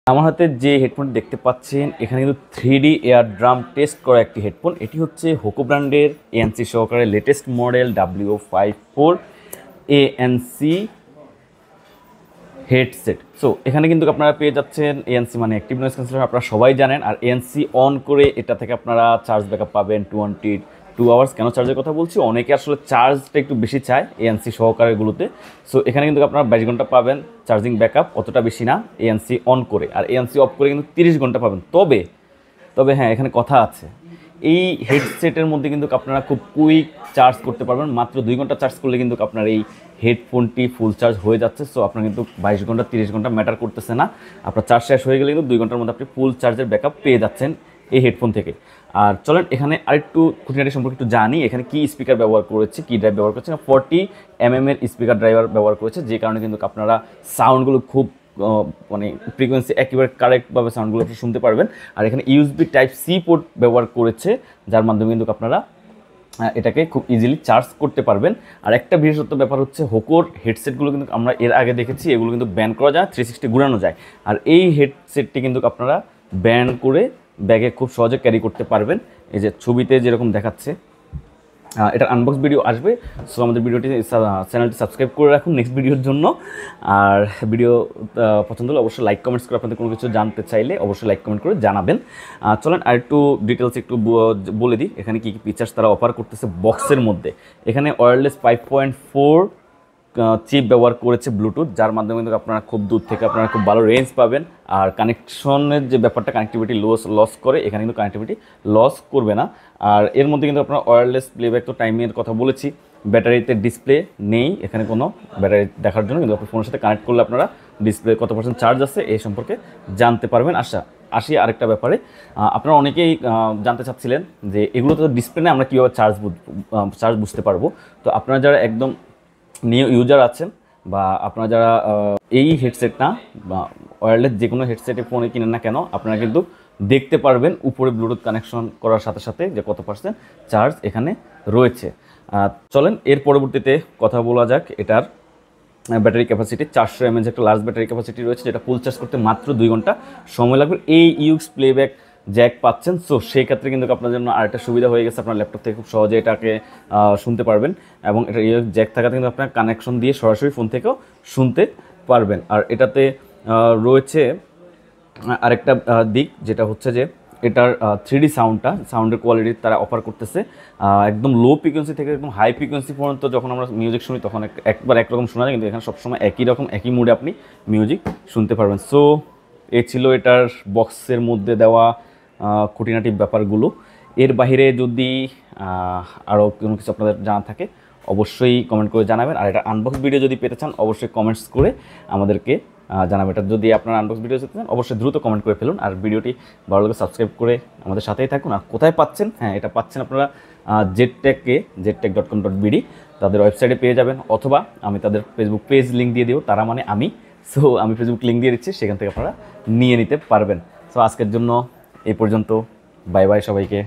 আমার হাতে যে হেডফোনটি দেখতে পাচ্ছেন এখানে কিন্তু 3D এয়ার ড্রাম টেস্ট করা একটি হেডফোন। এটি হচ্ছে হোকো ব্র্যান্ডের ANC সহকারে latest model W54 ANC headset. So এখানে কিন্তু আপনারা পেয়ে যাচ্ছেন ANC মানে অ্যাক্টিভ নয়েজ ক্যান্সেলেশন, আপনারা সবাই জানেন। আর ANC অন করে এটা থেকে আপনারা চার্জ ব্যাকআপ পাবেন 22 আওয়ার্স। কেন চার্জের কথা বলছি, অনেকে আসলে চার্জটা একটু বেশি চায় ANC সহকারেগুলোতে। সো এখানে কিন্তু আপনারা 22 ঘন্টা পাবেন চার্জিং ব্যাকআপ, অতটা বেশি না ANC অন করে। আর ANC অফ করে কিন্তু 30 ঘন্টা পাবেন। তবে হ্যাঁ, এখানে কথা আছে, এই হেডসেটের মধ্যে কিন্তু আপনারা খুব কুইক চার্জ করতে পারবেন। মাত্র 2 ঘন্টা চার্জ করলে কিন্তু আপনার এই হেডফোনটি ফুল চার্জ হয়ে যাচ্ছে। সো আপনার কিন্তু 22 ঘন্টা 30 ঘন্টা ম্যাটার করতেছে না, আপনার চার্জ শেষ হয়ে গেলে কিন্তু 2 ঘন্টার মধ্যে আপনি ফুল চার্জের ব্যাকআপ পেয়ে যাচ্ছেন এই হেডফোন থেকে। আর চলেন এখানে আরেকটু খুঁটিনাটি সম্পর্কে একটু জানি। এখানে কি স্পিকার ব্যবহার করেছে, কি ড্রাইভ ব্যবহার করেছে, 40mm এর স্পিকার ড্রাইভার ব্যবহার করেছে, যে কারণে কিন্তু আপনারা সাউন্ডগুলো খুব মানে ফ্রিকোয়েন্সি একেবারে কারেক্টভাবে সাউন্ডগুলো শুনতে পারবেন। আর এখানে USB Type-C পোর্ট ব্যবহার করেছে, যার মাধ্যমে কিন্তু আপনারা এটাকে খুব ইজিলি চার্জ করতে পারবেন। আর একটা বিশেষত্ব ব্যাপার হচ্ছে, হোকোর হেডসেটগুলো কিন্তু আমরা এর আগে দেখেছি, এগুলো কিন্তু ব্যান করা যায়, 360 ঘুরানো যায়। আর এই হেডসেটটি কিন্তু আপনারা ব্যান করে ব্যাগে খুব সহজে ক্যারি করতে পারবেন। এই যে ছবিতে যেরকম দেখাচ্ছে, এটার আনবক্স ভিডিও আসবে। সো আমাদের ভিডিওটি চ্যানেলটি সাবস্ক্রাইব করে রাখুন নেক্সট ভিডিওর জন্য। আর ভিডিও পছন্দ হলে অবশ্যই লাইক কমেন্টস করে, আপনাদের কোনো কিছু জানতে চাইলে অবশ্যই লাইক কমেন্ট করে জানাবেন। চলেন আর একটু ডিটেলস একটু বলে দিই এখানে কী কী ফিচার্স তারা অফার করতেছে বক্সের মধ্যে। এখানে ওয়্যারলেস 5.4 চিপ ব্যবহার করেছে ব্লুটুথ, যার মাধ্যমে কিন্তু আপনারা খুব দূর থেকে আপনারা খুব ভালো রেঞ্জ পাবেন। আর কানেকশনের যে ব্যাপারটা, কানেক্টিভিটি লস করে, এখানে কিন্তু কানেক্টিভিটি লস করবে না। আর এর মধ্যে কিন্তু আপনারা ওয়্যারলেস প্লেব্যাক, তো টাইমের কথা বলেছি, ব্যাটারিতে ডিসপ্লে নেই এখানে কোনো ব্যাটারি দেখার জন্য, কিন্তু আপনার ফোনের সাথে কানেক্ট করলে আপনারা ডিসপ্লে কত % চার্জ আছে এই সম্পর্কে জানতে পারবেন। আসি আরেকটা ব্যাপারে, আপনারা অনেকেই জানতে চাচ্ছিলেন যে এগুলো তো ডিসপ্লে নেই, আমরা কীভাবে চার্জ বুঝতে পারবো। তো আপনারা যারা একদম নিউ ইউজার আছেন, বা আপনারা যারা এই হেডসেট না বা ওয়্যারলেস যে কোনো হেডসেটে ফোনে কিনেন না কেন, আপনারা কিন্তু দেখতে পারবেন উপরে ব্লুটুথ কানেকশন করার সাথে সাথে যে কত % চার্জ এখানে রয়েছে। চলেন এর পরবর্তীতে কথা বলা যাক এটার ব্যাটারি ক্যাপাসিটি। 400 mAh একটা লার্জ ব্যাটারি ক্যাপাসিটি রয়েছে, যেটা ফুল চার্জ করতে মাত্র 2 ঘন্টা সময় লাগবে। এই ইউএক্স প্লেব্যাক জ্যাক পাচ্ছেন। সো সেই ক্ষেত্রে কিন্তু আপনার জন্য আরেকটা সুবিধা হয়ে গেছে, আপনার ল্যাপটপ থেকে খুব সহজে এটাকে শুনতে পারবেন। এবং এটা ইউএক্স জ্যাক থাকাতে কিন্তু আপনার কানেকশন দিয়ে সরাসরি ফোন থেকেও শুনতে পারবেন। আর এটাতে রয়েছে আরেকটা দিক, যেটা হচ্ছে যে এটার 3D সাউন্ডের কোয়ালিটি তারা অফার করতেছে। একদম লো ফ্রিকোয়েন্সি থেকে একদম হাই ফ্রিকোয়েন্সি পর্যন্ত যখন আমরা মিউজিক শুনি তখন একবার একরকম শোনা যায়, কিন্তু এখানে সবসময় একই মুডে আপনি মিউজিক শুনতে পারবেন। সো এই ছিল এটার বক্সের মধ্যে দেওয়া খুঁটিনাটি ব্যাপারগুলো। এর বাইরে যদি আরও কোনো কিছু আপনাদের জানা থাকে অবশ্যই কমেন্ট করে জানাবেন। আর এটা আনবক্স ভিডিও যদি পেতে চান অবশ্যই কমেন্টস করে আমাদেরকে জানাবেন। এটা যদি আপনারা আনবক্স ভিডিও পেতে চান অবশ্যই দ্রুত কমেন্ট করে ফেলুন। আর ভিডিওটি ভালো লাগলে সাবস্ক্রাইব করে আমাদের সাথেই থাকুন। আর কোথায় পাচ্ছেন, হ্যাঁ এটা পাচ্ছেন আপনারা ztech.com.bd তাদের ওয়েবসাইটে পেয়ে যাবেন, অথবা আমি তাদের ফেসবুক পেজ লিঙ্ক দিয়ে দেবো, তারা মানে আমি। সো আমি ফেসবুক লিঙ্ক দিয়ে দিচ্ছি, সেখান থেকে আপনারা নিয়ে নিতে পারবেন। সো আজকের জন্য এই পর্যন্ত, বাই বাই সবাইকে।